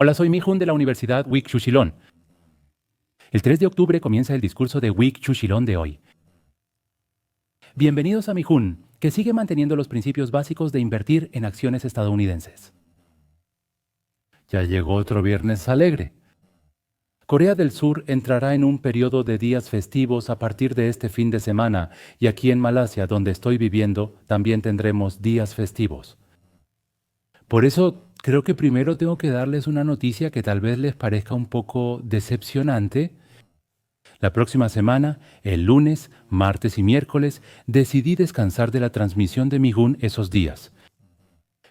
Hola, soy Mi-Hun de la Universidad Wik Chushilon. El 3 de octubre comienza el discurso de Wik Chushilon de hoy. Bienvenidos a Mi-Hun, que sigue manteniendo los principios básicos de invertir en acciones estadounidenses. Ya llegó otro viernes alegre. Corea del Sur entrará en un periodo de días festivos a partir de este fin de semana y aquí en Malasia, donde estoy viviendo, también tendremos días festivos. Por eso creo que primero tengo que darles una noticia que tal vez les parezca un poco decepcionante. La próxima semana, el lunes, martes y miércoles, decidí descansar de la transmisión de Mi-Hun esos días.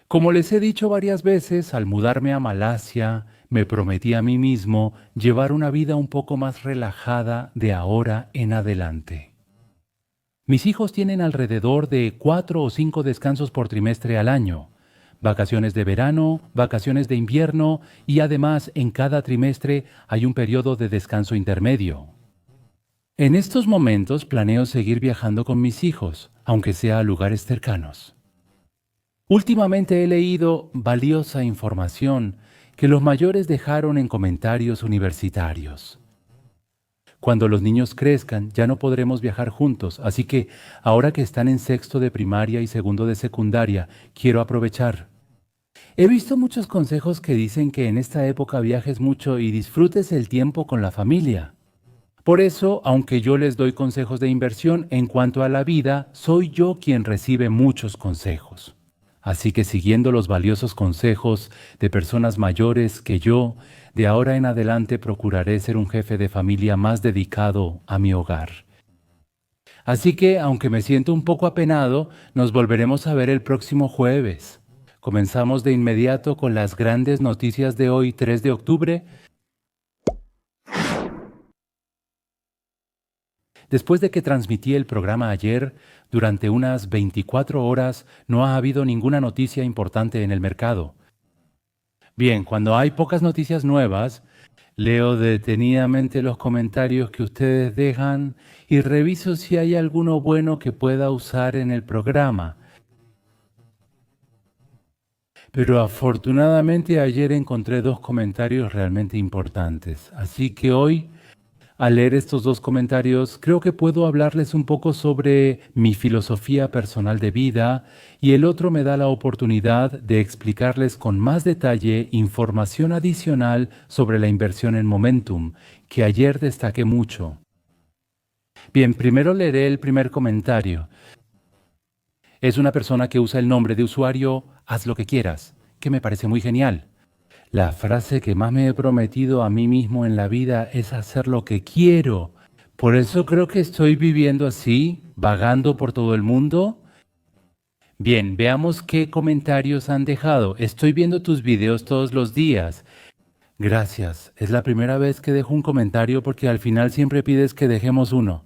Como les he dicho varias veces, al mudarme a Malasia, me prometí a mí mismo llevar una vida un poco más relajada de ahora en adelante. Mis hijos tienen alrededor de 4 o 5 descansos por trimestre al año. Vacaciones de verano, vacaciones de invierno y además en cada trimestre hay un periodo de descanso intermedio. En estos momentos planeo seguir viajando con mis hijos, aunque sea a lugares cercanos. Últimamente he leído valiosa información que los mayores dejaron en comentarios universitarios. Cuando los niños crezcan ya no podremos viajar juntos, así que ahora que están en sexto de primaria y segundo de secundaria, quiero aprovechar. He visto muchos consejos que dicen que en esta época viajes mucho y disfrutes el tiempo con la familia. Por eso, aunque yo les doy consejos de inversión en cuanto a la vida, soy yo quien recibe muchos consejos. Así que siguiendo los valiosos consejos de personas mayores que yo, de ahora en adelante procuraré ser un jefe de familia más dedicado a mi hogar. Así que, aunque me siento un poco apenado, nos volveremos a ver el próximo jueves. Comenzamos de inmediato con las grandes noticias de hoy, 3 de octubre. Después de que transmití el programa ayer, durante unas 24 horas no ha habido ninguna noticia importante en el mercado. Bien, cuando hay pocas noticias nuevas, leo detenidamente los comentarios que ustedes dejan y reviso si hay alguno bueno que pueda usar en el programa. Pero afortunadamente ayer encontré 2 comentarios realmente importantes, así que hoy, al leer estos 2 comentarios, creo que puedo hablarles un poco sobre mi filosofía personal de vida y el otro me da la oportunidad de explicarles con más detalle información adicional sobre la inversión en Momentum, que ayer destaqué mucho. Bien, primero leeré el primer comentario. Es una persona que usa el nombre de usuario Haz lo que quieras, que me parece muy genial. La frase que más me he prometido a mí mismo en la vida es hacer lo que quiero. Por eso creo que estoy viviendo así, vagando por todo el mundo. Bien, veamos qué comentarios han dejado. Estoy viendo tus videos todos los días. Gracias. Es la primera vez que dejo un comentario porque al final siempre pides que dejemos uno.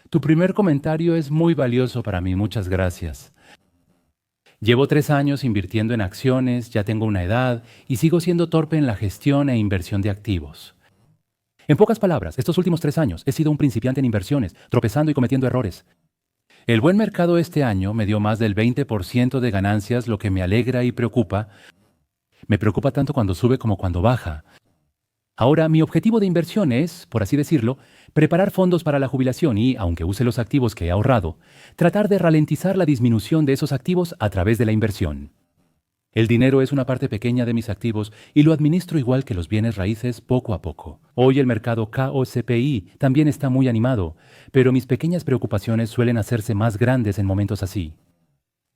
Tu primer comentario es muy valioso para mí. Muchas gracias. Llevo 3 años invirtiendo en acciones, ya tengo una edad y sigo siendo torpe en la gestión e inversión de activos. En pocas palabras, estos últimos 3 años he sido un principiante en inversiones, tropezando y cometiendo errores. El buen mercado este año me dio más del 20% de ganancias, lo que me alegra y preocupa. Me preocupa tanto cuando sube como cuando baja. Ahora, mi objetivo de inversión es, por así decirlo, preparar fondos para la jubilación y, aunque use los activos que he ahorrado, tratar de ralentizar la disminución de esos activos a través de la inversión. El dinero es una parte pequeña de mis activos y lo administro igual que los bienes raíces poco a poco. Hoy el mercado KOCPI también está muy animado, pero mis pequeñas preocupaciones suelen hacerse más grandes en momentos así.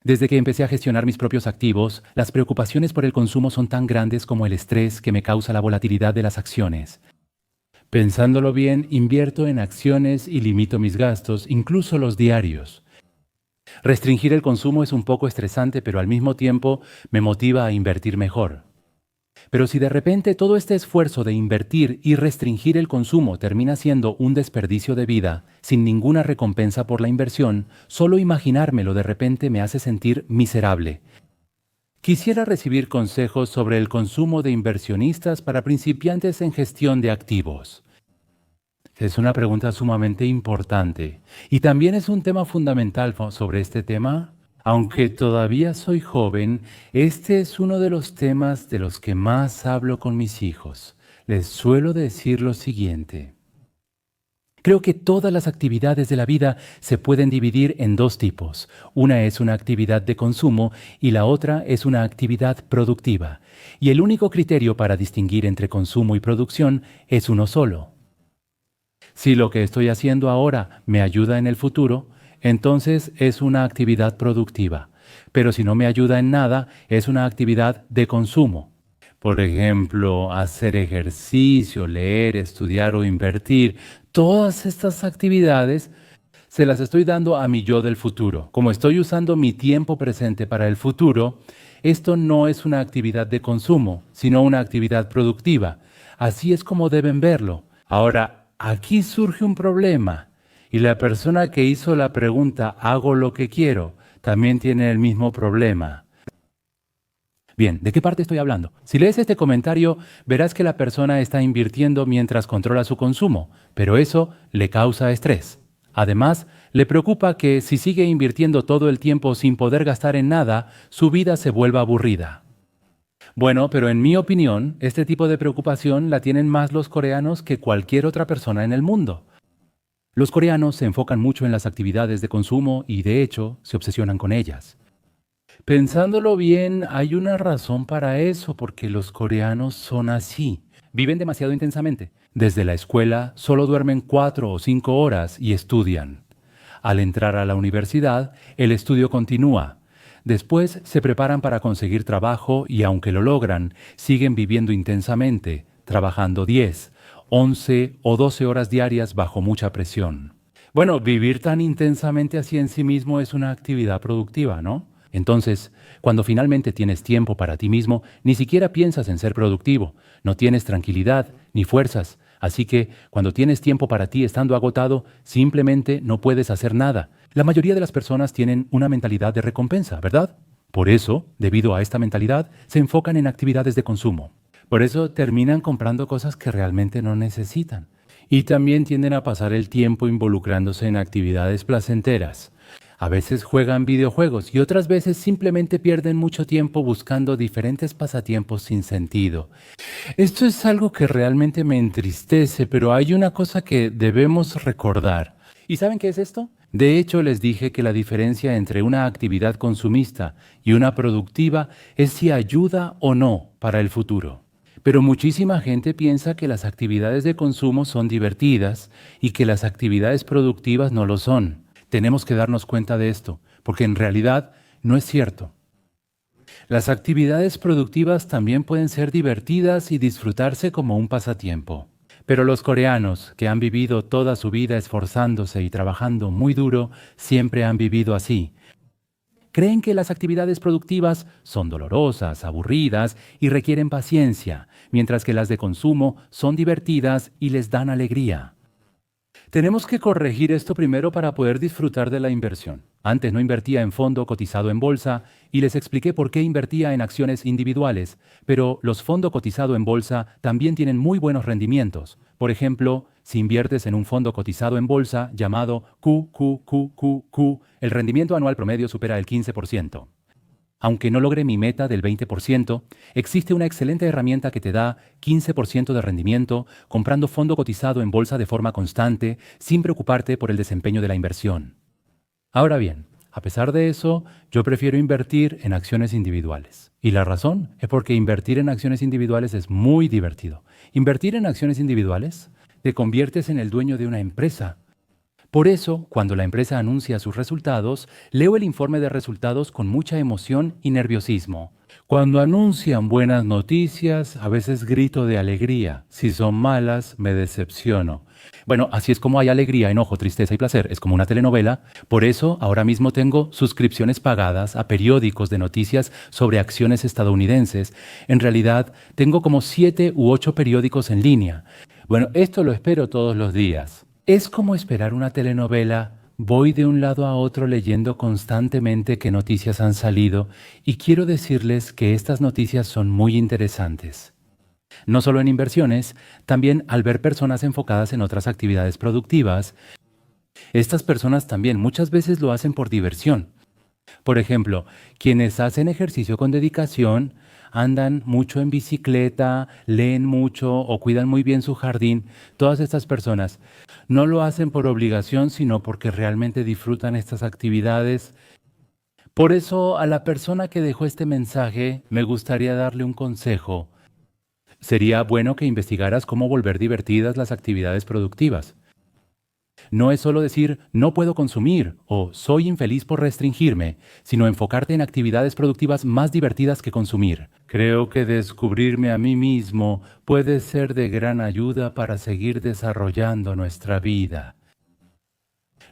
Desde que empecé a gestionar mis propios activos, las preocupaciones por el consumo son tan grandes como el estrés que me causa la volatilidad de las acciones. Pensándolo bien, invierto en acciones y limito mis gastos, incluso los diarios. Restringir el consumo es un poco estresante, pero al mismo tiempo me motiva a invertir mejor. Pero si de repente todo este esfuerzo de invertir y restringir el consumo termina siendo un desperdicio de vida, sin ninguna recompensa por la inversión, solo imaginármelo de repente me hace sentir miserable. Quisiera recibir consejos sobre el consumo de inversionistas para principiantes en gestión de activos. Es una pregunta sumamente importante y también es un tema fundamental sobre este tema. Aunque todavía soy joven, este es uno de los temas de los que más hablo con mis hijos. Les suelo decir lo siguiente. Creo que todas las actividades de la vida se pueden dividir en dos tipos. Una es una actividad de consumo y la otra es una actividad productiva. Y el único criterio para distinguir entre consumo y producción es uno solo. Si lo que estoy haciendo ahora me ayuda en el futuro, entonces es una actividad productiva. Pero si no me ayuda en nada, es una actividad de consumo. Por ejemplo, hacer ejercicio, leer, estudiar o invertir. Todas estas actividades se las estoy dando a mi yo del futuro. Como estoy usando mi tiempo presente para el futuro, esto no es una actividad de consumo, sino una actividad productiva. Así es como deben verlo. Ahora, aquí surge un problema. Y la persona que hizo la pregunta, ¿hago lo que quiero?, también tiene el mismo problema. Bien, ¿de qué parte estoy hablando? Si lees este comentario, verás que la persona está invirtiendo mientras controla su consumo, pero eso le causa estrés. Además, le preocupa que si sigue invirtiendo todo el tiempo sin poder gastar en nada, su vida se vuelva aburrida. Bueno, pero en mi opinión, este tipo de preocupación la tienen más los coreanos que cualquier otra persona en el mundo. Los coreanos se enfocan mucho en las actividades de consumo y, de hecho, se obsesionan con ellas. Pensándolo bien, hay una razón para eso, porque los coreanos son así. Viven demasiado intensamente. Desde la escuela solo duermen 4 o 5 horas y estudian. Al entrar a la universidad, el estudio continúa. Después se preparan para conseguir trabajo y aunque lo logran, siguen viviendo intensamente, trabajando 10, 11 o 12 horas diarias bajo mucha presión. Bueno, vivir tan intensamente así en sí mismo es una actividad productiva, ¿no? Entonces, cuando finalmente tienes tiempo para ti mismo, ni siquiera piensas en ser productivo, no tienes tranquilidad ni fuerzas, así que cuando tienes tiempo para ti estando agotado, simplemente no puedes hacer nada. La mayoría de las personas tienen una mentalidad de recompensa, ¿verdad? Por eso, debido a esta mentalidad, se enfocan en actividades de consumo. Por eso terminan comprando cosas que realmente no necesitan. Y también tienden a pasar el tiempo involucrándose en actividades placenteras. A veces juegan videojuegos y otras veces simplemente pierden mucho tiempo buscando diferentes pasatiempos sin sentido. Esto es algo que realmente me entristece, pero hay una cosa que debemos recordar. ¿Y saben qué es esto? De hecho, les dije que la diferencia entre una actividad consumista y una productiva es si ayuda o no para el futuro. Pero muchísima gente piensa que las actividades de consumo son divertidas y que las actividades productivas no lo son. Tenemos que darnos cuenta de esto, porque en realidad no es cierto. Las actividades productivas también pueden ser divertidas y disfrutarse como un pasatiempo. Pero los coreanos, que han vivido toda su vida esforzándose y trabajando muy duro, siempre han vivido así. Creen que las actividades productivas son dolorosas, aburridas y requieren paciencia, mientras que las de consumo son divertidas y les dan alegría. Tenemos que corregir esto primero para poder disfrutar de la inversión. Antes no invertía en fondo cotizado en bolsa y les expliqué por qué invertía en acciones individuales, pero los fondos cotizados en bolsa también tienen muy buenos rendimientos. Por ejemplo, si inviertes en un fondo cotizado en bolsa llamado QQQQQ, el rendimiento anual promedio supera el 15%. Aunque no logre mi meta del 20%, existe una excelente herramienta que te da 15% de rendimiento comprando fondo cotizado en bolsa de forma constante, sin preocuparte por el desempeño de la inversión. Ahora bien, a pesar de eso, yo prefiero invertir en acciones individuales. Y la razón es porque invertir en acciones individuales es muy divertido. Invertir en acciones individuales, te conviertes en el dueño de una empresa. Por eso, cuando la empresa anuncia sus resultados, leo el informe de resultados con mucha emoción y nerviosismo. Cuando anuncian buenas noticias, a veces grito de alegría. Si son malas, me decepciono. Bueno, así es como hay alegría, enojo, tristeza y placer. Es como una telenovela. Por eso, ahora mismo tengo suscripciones pagadas a periódicos de noticias sobre acciones estadounidenses. En realidad, tengo como 7 u 8 periódicos en línea. Bueno, esto lo espero todos los días. Es como esperar una telenovela. Voy de un lado a otro leyendo constantemente qué noticias han salido y quiero decirles que estas noticias son muy interesantes. No solo en inversiones, también al ver personas enfocadas en otras actividades productivas. Estas personas también muchas veces lo hacen por diversión. Por ejemplo, quienes hacen ejercicio con dedicación, andan mucho en bicicleta, leen mucho o cuidan muy bien su jardín, todas estas personas no lo hacen por obligación, sino porque realmente disfrutan estas actividades. Por eso, a la persona que dejó este mensaje, me gustaría darle un consejo. Sería bueno que investigaras cómo volver divertidas las actividades productivas. No es solo decir no puedo consumir o soy infeliz por restringirme, sino enfocarte en actividades productivas más divertidas que consumir. Creo que descubrirme a mí mismo puede ser de gran ayuda para seguir desarrollando nuestra vida.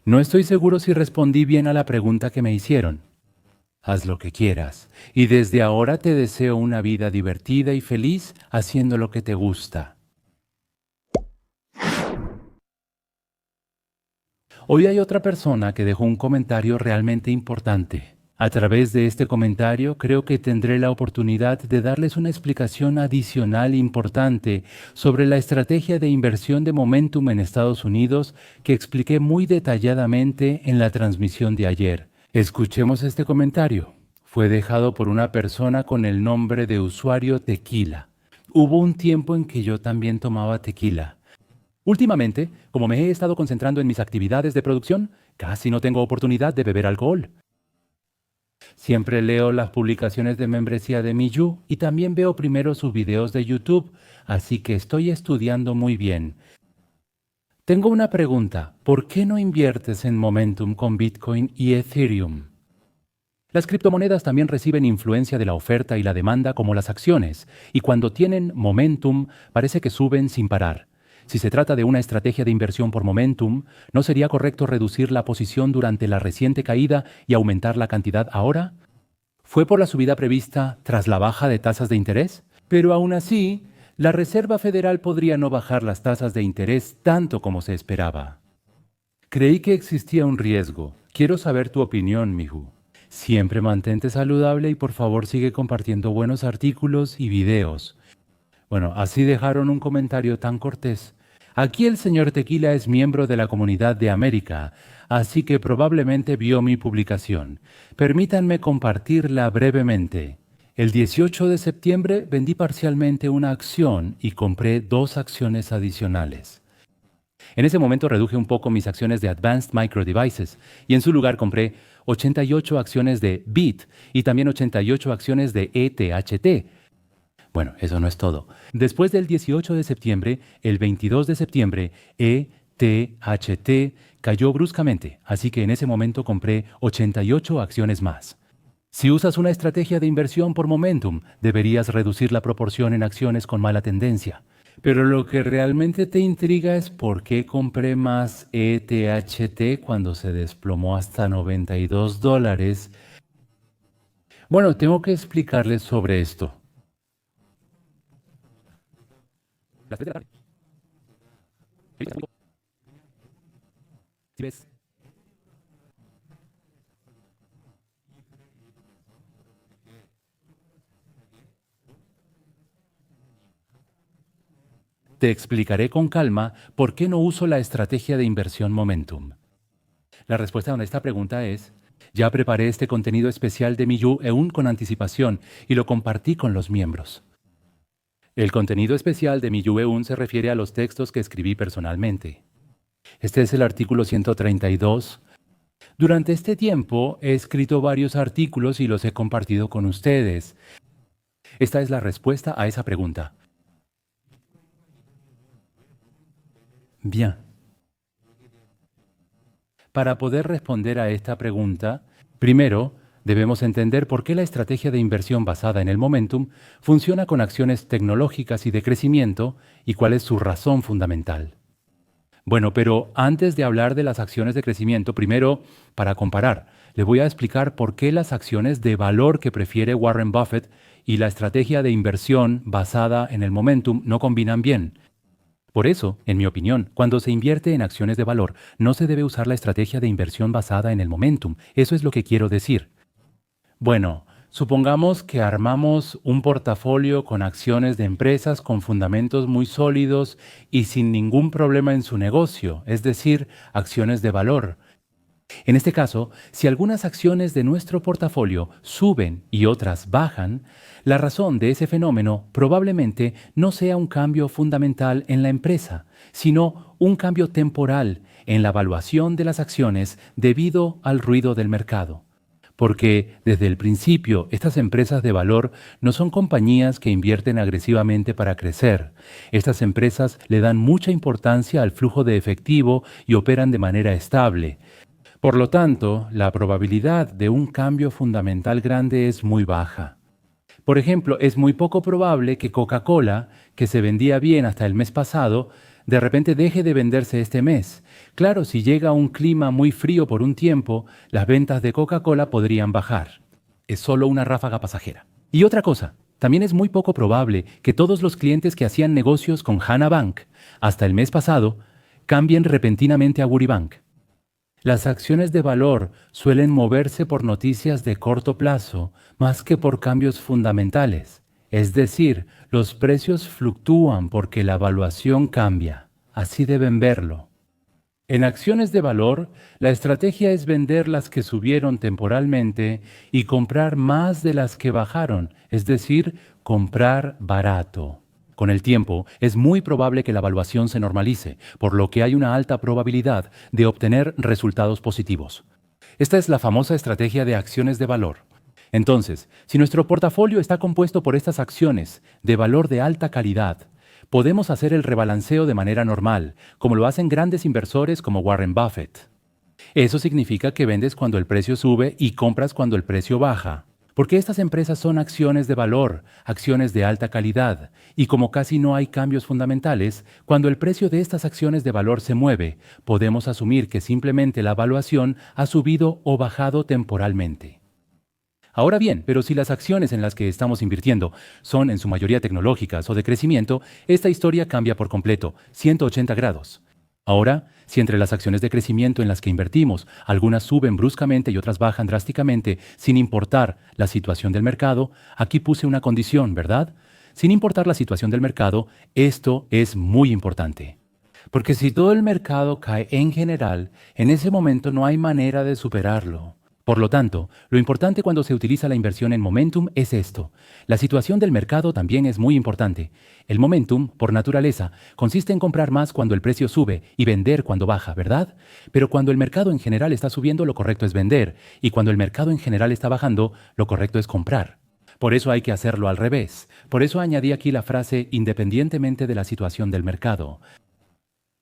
No estoy seguro si respondí bien a la pregunta que me hicieron. Haz lo que quieras, y desde ahora te deseo una vida divertida y feliz haciendo lo que te gusta. Hoy hay otra persona que dejó un comentario realmente importante. A través de este comentario creo que tendré la oportunidad de darles una explicación adicional importante sobre la estrategia de inversión de Momentum en Estados Unidos que expliqué muy detalladamente en la transmisión de ayer. Escuchemos este comentario. Fue dejado por una persona con el nombre de usuario Tequila. Hubo un tiempo en que yo también tomaba tequila. Últimamente, como me he estado concentrando en mis actividades de producción, casi no tengo oportunidad de beber alcohol. Siempre leo las publicaciones de membresía de Miyu y también veo primero sus videos de YouTube, así que estoy estudiando muy bien. Tengo una pregunta. ¿Por qué no inviertes en Momentum con Bitcoin y Ethereum? Las criptomonedas también reciben influencia de la oferta y la demanda como las acciones, y cuando tienen momentum parece que suben sin parar. Si se trata de una estrategia de inversión por momentum, ¿no sería correcto reducir la posición durante la reciente caída y aumentar la cantidad ahora? ¿Fue por la subida prevista tras la baja de tasas de interés? Pero aún así, la Reserva Federal podría no bajar las tasas de interés tanto como se esperaba. Creí que existía un riesgo. Quiero saber tu opinión, Mihu. Siempre mantente saludable y por favor sigue compartiendo buenos artículos y videos. Bueno, así dejaron un comentario tan cortés. Aquí el señor Tequila es miembro de la Comunidad de América, así que probablemente vio mi publicación. Permítanme compartirla brevemente. El 18 de septiembre vendí parcialmente una acción y compré 2 acciones adicionales. En ese momento reduje un poco mis acciones de Advanced Micro Devices y en su lugar compré 88 acciones de BIT y también 88 acciones de ETHT. Bueno, eso no es todo. Después del 18 de septiembre, el 22 de septiembre, ETHT cayó bruscamente, así que en ese momento compré 88 acciones más. Si usas una estrategia de inversión por momentum, deberías reducir la proporción en acciones con mala tendencia. Pero lo que realmente te intriga es por qué compré más ETHT cuando se desplomó hasta $92. Bueno, tengo que explicarles sobre esto. Las 3 de la tarde. Si ves. Te explicaré con calma por qué no uso la estrategia de inversión Momentum. La respuesta a esta pregunta es, ya preparé este contenido especial de Miyu Eun con anticipación y lo compartí con los miembros. El contenido especial de Miyu Eun se refiere a los textos que escribí personalmente. Este es el artículo 132. Durante este tiempo he escrito varios artículos y los he compartido con ustedes. Esta es la respuesta a esa pregunta. Bien. Para poder responder a esta pregunta, primero debemos entender por qué la estrategia de inversión basada en el momentum funciona con acciones tecnológicas y de crecimiento y cuál es su razón fundamental. Bueno, pero antes de hablar de las acciones de crecimiento, primero, para comparar, le voy a explicar por qué las acciones de valor que prefiere Warren Buffett y la estrategia de inversión basada en el momentum no combinan bien. Por eso, en mi opinión, cuando se invierte en acciones de valor, no se debe usar la estrategia de inversión basada en el momentum. Eso es lo que quiero decir. Bueno, supongamos que armamos un portafolio con acciones de empresas con fundamentos muy sólidos y sin ningún problema en su negocio, es decir, acciones de valor. En este caso, si algunas acciones de nuestro portafolio suben y otras bajan, la razón de ese fenómeno probablemente no sea un cambio fundamental en la empresa, sino un cambio temporal en la valuación de las acciones debido al ruido del mercado. Porque desde el principio estas empresas de valor no son compañías que invierten agresivamente para crecer. Estas empresas le dan mucha importancia al flujo de efectivo y operan de manera estable. Por lo tanto, la probabilidad de un cambio fundamental grande es muy baja. Por ejemplo, es muy poco probable que Coca-Cola, que se vendía bien hasta el mes pasado, de repente deje de venderse este mes. Claro, si llega un clima muy frío por un tiempo, las ventas de Coca-Cola podrían bajar. Es solo una ráfaga pasajera. Y otra cosa, también es muy poco probable que todos los clientes que hacían negocios con Hana Bank hasta el mes pasado cambien repentinamente a Wuribank. Las acciones de valor suelen moverse por noticias de corto plazo más que por cambios fundamentales. Es decir, los precios fluctúan porque la valuación cambia. Así deben verlo. En acciones de valor, la estrategia es vender las que subieron temporalmente y comprar más de las que bajaron, es decir, comprar barato. Con el tiempo, es muy probable que la valuación se normalice, por lo que hay una alta probabilidad de obtener resultados positivos. Esta es la famosa estrategia de acciones de valor. Entonces, si nuestro portafolio está compuesto por estas acciones de valor de alta calidad, podemos hacer el rebalanceo de manera normal, como lo hacen grandes inversores como Warren Buffett. Eso significa que vendes cuando el precio sube y compras cuando el precio baja. Porque estas empresas son acciones de valor, acciones de alta calidad, y como casi no hay cambios fundamentales, cuando el precio de estas acciones de valor se mueve, podemos asumir que simplemente la valuación ha subido o bajado temporalmente. Ahora bien, pero si las acciones en las que estamos invirtiendo son en su mayoría tecnológicas o de crecimiento, esta historia cambia por completo, 180 grados. Ahora, si entre las acciones de crecimiento en las que invertimos, algunas suben bruscamente y otras bajan drásticamente, sin importar la situación del mercado, aquí puse una condición, ¿verdad? Sin importar la situación del mercado, esto es muy importante. Porque si todo el mercado cae en general, en ese momento no hay manera de superarlo. Por lo tanto, lo importante cuando se utiliza la inversión en momentum es esto. La situación del mercado también es muy importante. El momentum, por naturaleza, consiste en comprar más cuando el precio sube y vender cuando baja, ¿verdad? Pero cuando el mercado en general está subiendo, lo correcto es vender, y cuando el mercado en general está bajando, lo correcto es comprar. Por eso hay que hacerlo al revés. Por eso añadí aquí la frase independientemente de la situación del mercado.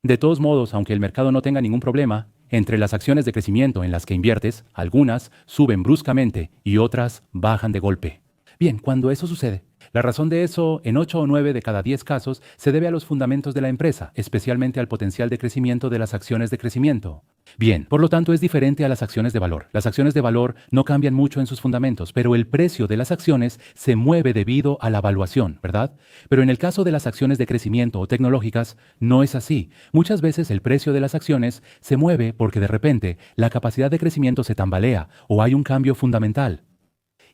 De todos modos, aunque el mercado no tenga ningún problema, entre las acciones de crecimiento en las que inviertes, algunas suben bruscamente y otras bajan de golpe. Bien, cuando eso sucede, la razón de eso, en 8 o 9 de cada 10 casos, se debe a los fundamentos de la empresa, especialmente al potencial de crecimiento de las acciones de crecimiento. Bien, por lo tanto es diferente a las acciones de valor. Las acciones de valor no cambian mucho en sus fundamentos, pero el precio de las acciones se mueve debido a la valuación, ¿verdad? Pero en el caso de las acciones de crecimiento o tecnológicas, no es así. Muchas veces el precio de las acciones se mueve porque de repente la capacidad de crecimiento se tambalea o hay un cambio fundamental.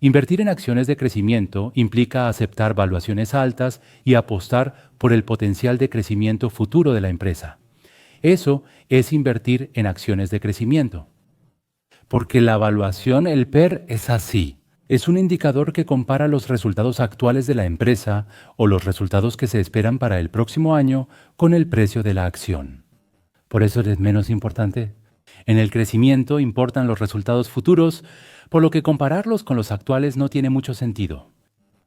Invertir en acciones de crecimiento implica aceptar valuaciones altas y apostar por el potencial de crecimiento futuro de la empresa. Eso es invertir en acciones de crecimiento. Porque la evaluación, el PER, es así. Es un indicador que compara los resultados actuales de la empresa o los resultados que se esperan para el próximo año con el precio de la acción. ¿Por eso es menos importante? En el crecimiento importan los resultados futuros, por lo que compararlos con los actuales no tiene mucho sentido.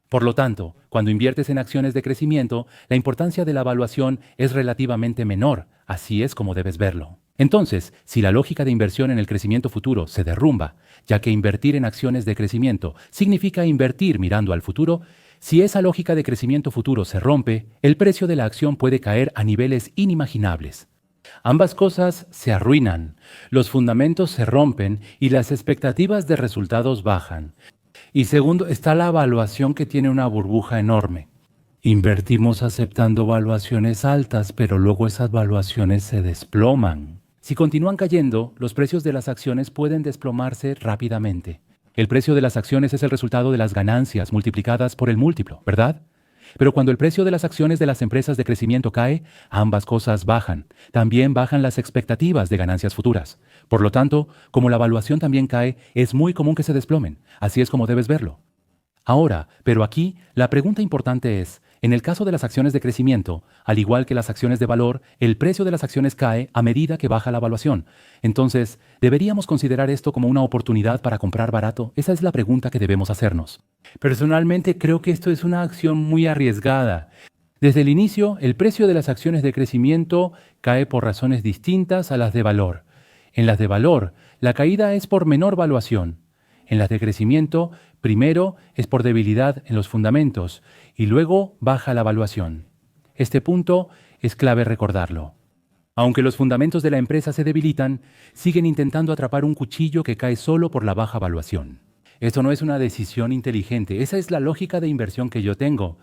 Por lo tanto, cuando inviertes en acciones de crecimiento, la importancia de la evaluación es relativamente menor, así es como debes verlo. Entonces, si la lógica de inversión en el crecimiento futuro se derrumba, ya que invertir en acciones de crecimiento significa invertir mirando al futuro, si esa lógica de crecimiento futuro se rompe, el precio de la acción puede caer a niveles inimaginables. Ambas cosas se arruinan, los fundamentos se rompen y las expectativas de resultados bajan. Y segundo, está la evaluación que tiene una burbuja enorme. Invertimos aceptando valuaciones altas, pero luego esas valuaciones se desploman. Si continúan cayendo, los precios de las acciones pueden desplomarse rápidamente. El precio de las acciones es el resultado de las ganancias multiplicadas por el múltiplo, ¿verdad? Pero cuando el precio de las acciones de las empresas de crecimiento cae, ambas cosas bajan. También bajan las expectativas de ganancias futuras. Por lo tanto, como la evaluación también cae, es muy común que se desplomen. Así es como debes verlo. Ahora, pero aquí, la pregunta importante es, en el caso de las acciones de crecimiento, al igual que las acciones de valor, el precio de las acciones cae a medida que baja la evaluación. Entonces, ¿deberíamos considerar esto como una oportunidad para comprar barato? Esa es la pregunta que debemos hacernos. Personalmente creo que esto es una acción muy arriesgada. Desde el inicio, el precio de las acciones de crecimiento cae por razones distintas a las de valor. En las de valor, la caída es por menor valuación. En las de crecimiento, primero es por debilidad en los fundamentos y luego baja la valuación. Este punto es clave recordarlo. Aunque los fundamentos de la empresa se debilitan, siguen intentando atrapar un cuchillo que cae solo por la baja valuación. Esto no es una decisión inteligente, esa es la lógica de inversión que yo tengo.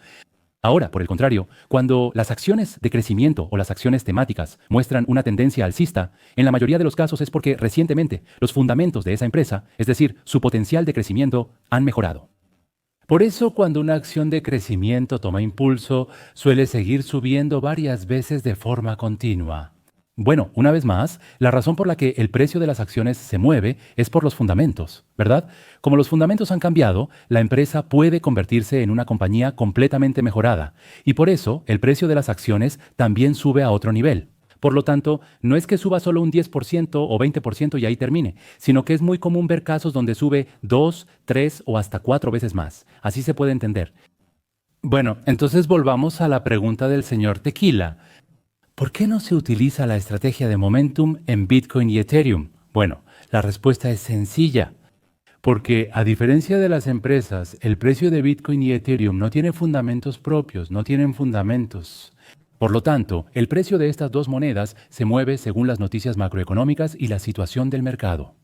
Ahora, por el contrario, cuando las acciones de crecimiento o las acciones temáticas muestran una tendencia alcista, en la mayoría de los casos es porque recientemente los fundamentos de esa empresa, es decir, su potencial de crecimiento, han mejorado. Por eso, cuando una acción de crecimiento toma impulso, suele seguir subiendo varias veces de forma continua. Bueno, una vez más, la razón por la que el precio de las acciones se mueve es por los fundamentos, ¿verdad? Como los fundamentos han cambiado, la empresa puede convertirse en una compañía completamente mejorada, y por eso el precio de las acciones también sube a otro nivel. Por lo tanto, no es que suba solo un 10% o 20% y ahí termine, sino que es muy común ver casos donde sube 2, 3 o hasta 4 veces más. Así se puede entender. Bueno, entonces volvamos a la pregunta del señor Tequila. ¿Por qué no se utiliza la estrategia de momentum en Bitcoin y Ethereum? Bueno, la respuesta es sencilla. Porque a diferencia de las empresas, el precio de Bitcoin y Ethereum no tiene fundamentos propios, no tienen fundamentos. Por lo tanto, el precio de estas dos monedas se mueve según las noticias macroeconómicas y la situación del mercado.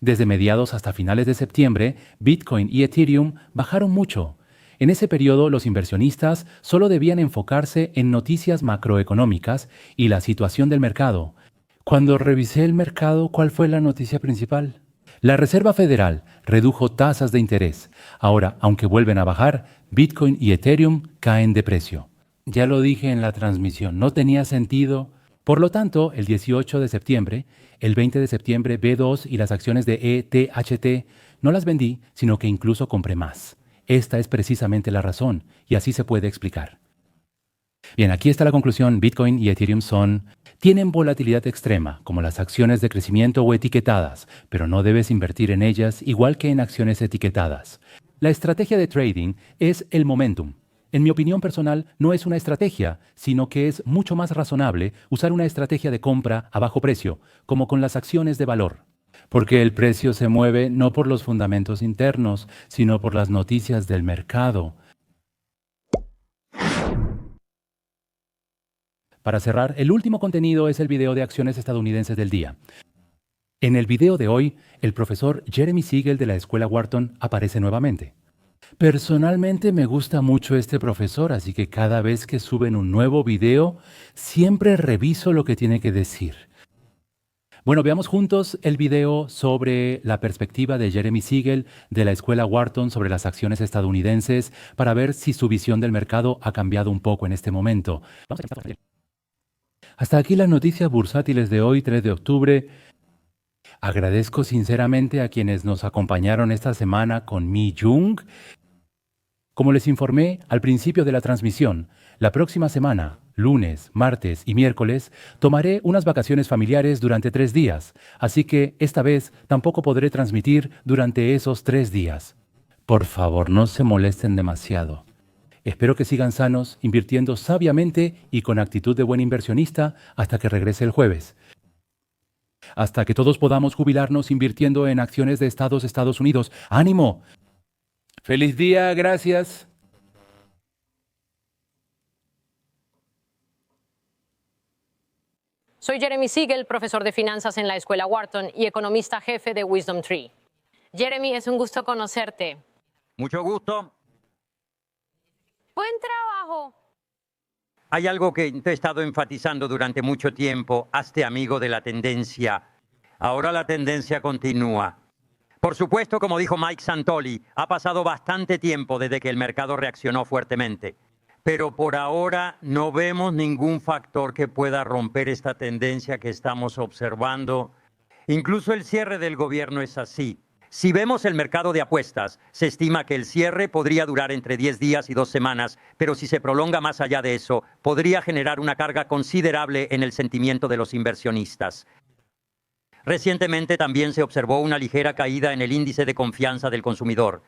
Desde mediados hasta finales de septiembre, Bitcoin y Ethereum bajaron mucho. En ese periodo, los inversionistas solo debían enfocarse en noticias macroeconómicas y la situación del mercado. Cuando revisé el mercado, ¿cuál fue la noticia principal? La Reserva Federal redujo tasas de interés. Ahora, aunque vuelven a bajar, Bitcoin y Ethereum caen de precio. Ya lo dije en la transmisión, no tenía sentido. Por lo tanto, el 18 de septiembre, el 20 de septiembre, B2 y las acciones de ETHT no las vendí, sino que incluso compré más. Esta es precisamente la razón, y así se puede explicar. Bien, aquí está la conclusión. Bitcoin y Ethereum tienen volatilidad extrema, como las acciones de crecimiento o etiquetadas, pero no debes invertir en ellas igual que en acciones etiquetadas. La estrategia de trading es el momentum. En mi opinión personal, no es una estrategia, sino que es mucho más razonable usar una estrategia de compra a bajo precio, como con las acciones de valor. Porque el precio se mueve no por los fundamentos internos, sino por las noticias del mercado. Para cerrar, el último contenido es el video de acciones estadounidenses del día. En el video de hoy, el profesor Jeremy Siegel de la Escuela Wharton aparece nuevamente. Personalmente me gusta mucho este profesor, así que cada vez que suben un nuevo video, siempre reviso lo que tiene que decir. Bueno, veamos juntos el video sobre la perspectiva de Jeremy Siegel de la Escuela Wharton sobre las acciones estadounidenses para ver si su visión del mercado ha cambiado un poco en este momento. Hasta aquí las noticias bursátiles de hoy, 3 de octubre. Agradezco sinceramente a quienes nos acompañaron esta semana con Mi Jung. Como les informé al principio de la transmisión, la próxima semana, lunes, martes y miércoles, tomaré unas vacaciones familiares durante 3 días, así que esta vez tampoco podré transmitir durante esos 3 días. Por favor, no se molesten demasiado. Espero que sigan sanos, invirtiendo sabiamente y con actitud de buen inversionista hasta que regrese el jueves. Hasta que todos podamos jubilarnos invirtiendo en acciones de Estados Unidos. ¡Ánimo! ¡Feliz día! Gracias. Soy Jeremy Siegel, profesor de finanzas en la Escuela Wharton y economista jefe de Wisdom Tree. Jeremy, es un gusto conocerte. Mucho gusto. Buen trabajo. Hay algo que te he estado enfatizando durante mucho tiempo. Hazte amigo de la tendencia. Ahora la tendencia continúa. Por supuesto, como dijo Mike Santoli, ha pasado bastante tiempo desde que el mercado reaccionó fuertemente. pero por ahora no vemos ningún factor que pueda romper esta tendencia que estamos observando. Incluso el cierre del gobierno es así. Si vemos el mercado de apuestas, se estima que el cierre podría durar entre 10 días y 2 semanas, pero si se prolonga más allá de eso, podría generar una carga considerable en el sentimiento de los inversionistas. Recientemente también se observó una ligera caída en el índice de confianza del consumidor.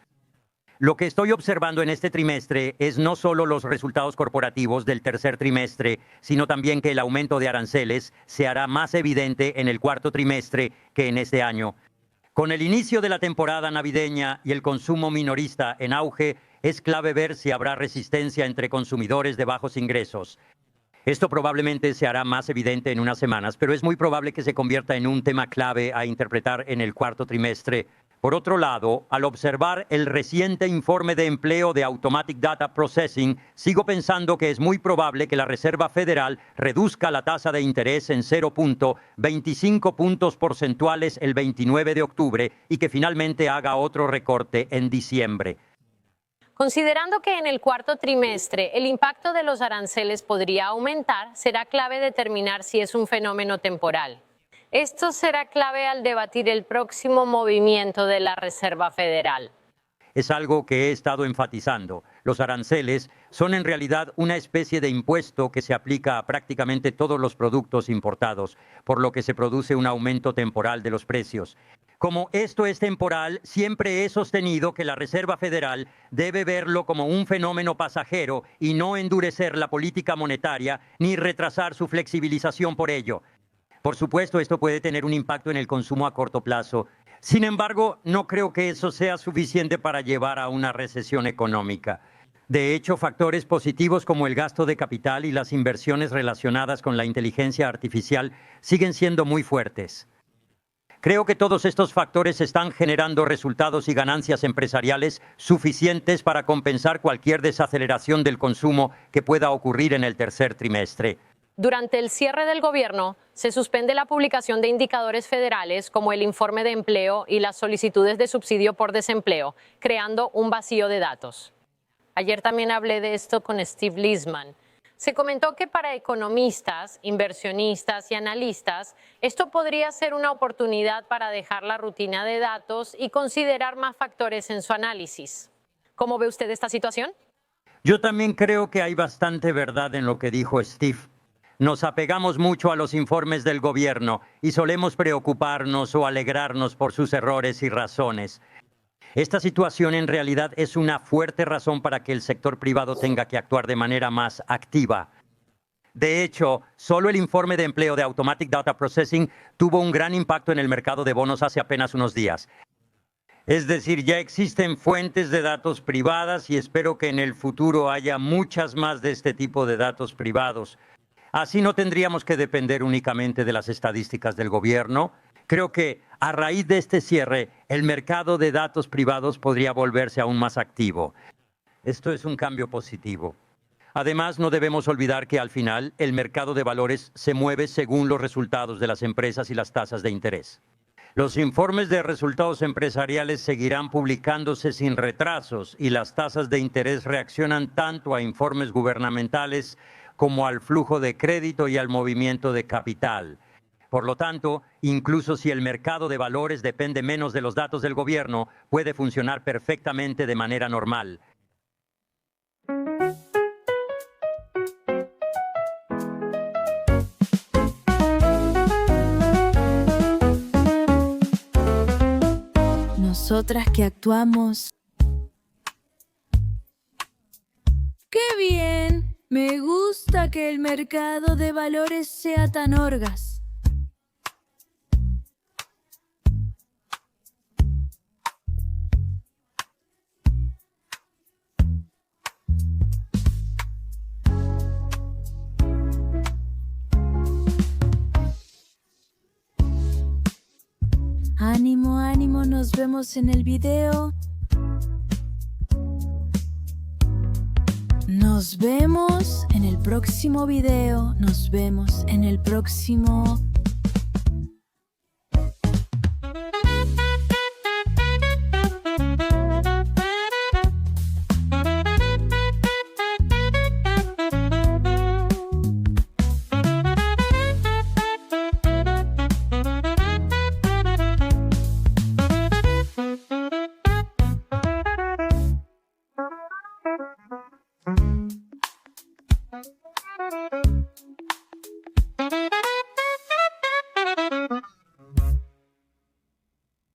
Lo que estoy observando en este trimestre es no solo los resultados corporativos del tercer trimestre, sino también que el aumento de aranceles se hará más evidente en el cuarto trimestre que en este año. Con el inicio de la temporada navideña y el consumo minorista en auge, es clave ver si habrá resistencia entre consumidores de bajos ingresos. Esto probablemente se hará más evidente en unas semanas, pero es muy probable que se convierta en un tema clave a interpretar en el cuarto trimestre. Por otro lado, al observar el reciente informe de empleo de Automatic Data Processing, sigo pensando que es muy probable que la Reserva Federal reduzca la tasa de interés en 0.25 puntos porcentuales el 29 de octubre y que finalmente haga otro recorte en diciembre. Considerando que en el cuarto trimestre el impacto de los aranceles podría aumentar, será clave determinar si es un fenómeno temporal. Esto será clave al debatir el próximo movimiento de la Reserva Federal. Es algo que he estado enfatizando. Los aranceles son en realidad una especie de impuesto que se aplica a prácticamente todos los productos importados, por lo que se produce un aumento temporal de los precios. Como esto es temporal, siempre he sostenido que la Reserva Federal debe verlo como un fenómeno pasajero y no endurecer la política monetaria ni retrasar su flexibilización por ello. Por supuesto, esto puede tener un impacto en el consumo a corto plazo. Sin embargo, no creo que eso sea suficiente para llevar a una recesión económica. De hecho, factores positivos como el gasto de capital y las inversiones relacionadas con la inteligencia artificial siguen siendo muy fuertes. Creo que todos estos factores están generando resultados y ganancias empresariales suficientes para compensar cualquier desaceleración del consumo que pueda ocurrir en el tercer trimestre. Durante el cierre del gobierno, se suspende la publicación de indicadores federales como el informe de empleo y las solicitudes de subsidio por desempleo, creando un vacío de datos. Ayer también hablé de esto con Steve Liesman. Se comentó que para economistas, inversionistas y analistas, esto podría ser una oportunidad para dejar la rutina de datos y considerar más factores en su análisis. ¿Cómo ve usted esta situación? Yo también creo que hay bastante verdad en lo que dijo Steve. Nos apegamos mucho a los informes del gobierno y solemos preocuparnos o alegrarnos por sus errores y razones. Esta situación en realidad es una fuerte razón para que el sector privado tenga que actuar de manera más activa. De hecho, solo el informe de empleo de Automatic Data Processing tuvo un gran impacto en el mercado de bonos hace apenas unos días. Es decir, ya existen fuentes de datos privadas y espero que en el futuro haya muchas más de este tipo de datos privados. Así no tendríamos que depender únicamente de las estadísticas del gobierno. Creo que a raíz de este cierre, el mercado de datos privados podría volverse aún más activo. Esto es un cambio positivo. Además, no debemos olvidar que al final el mercado de valores se mueve según los resultados de las empresas y las tasas de interés. Los informes de resultados empresariales seguirán publicándose sin retrasos y las tasas de interés reaccionan tanto a informes gubernamentales como al flujo de crédito y al movimiento de capital. Por lo tanto, incluso si el mercado de valores depende menos de los datos del gobierno, puede funcionar perfectamente de manera normal. Nosotras que actuamos. ¡Qué bien! Me gusta que el mercado de valores sea tan orgas. Ánimo, ánimo, nos vemos en el video. Nos vemos en el próximo video. Nos vemos en el próximo.